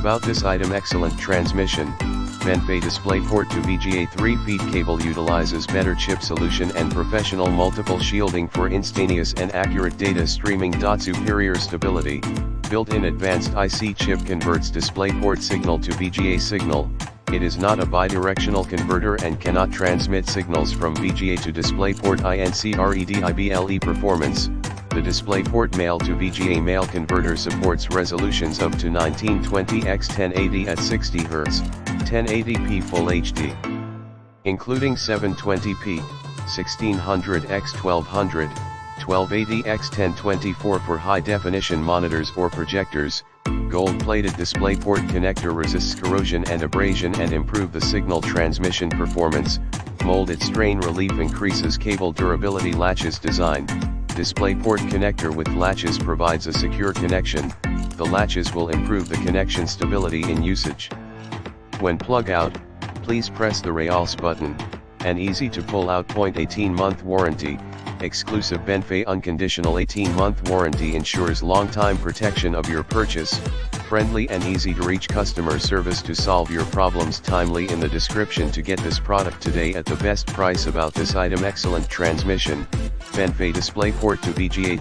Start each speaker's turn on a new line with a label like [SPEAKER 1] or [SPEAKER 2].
[SPEAKER 1] About this item: excellent transmission. BENFEI DisplayPort to VGA 3-feed cable utilizes better chip solution and professional multiple shielding for instantaneous and accurate data streaming. Superior stability. Built-in advanced IC chip converts DisplayPort signal to VGA signal. It is not a bidirectional converter and cannot transmit signals from VGA to DisplayPort. INCREDIBLE performance. The DisplayPort male to VGA male converter supports resolutions up to 1920x1080 at 60 Hz, 1080p Full HD, including 720p, 1600x1200, 1280x1024 for high-definition monitors or projectors. Gold-plated DisplayPort connector resists corrosion and abrasion and improve the signal transmission performance. Molded strain relief increases cable durability. Latches design. DisplayPort connector with latches provides a secure connection. The latches will improve the connection stability in usage. When plug out, please press the Rayos button. An easy to pull out point. 18-month warranty. Exclusive BENFEI unconditional 18-month warranty ensures long-time protection of your purchase. Friendly and easy to reach customer service to solve your problems timely. In the description to get this product today at the best price. About this item: excellent transmission. BENFEI DisplayPort to VGA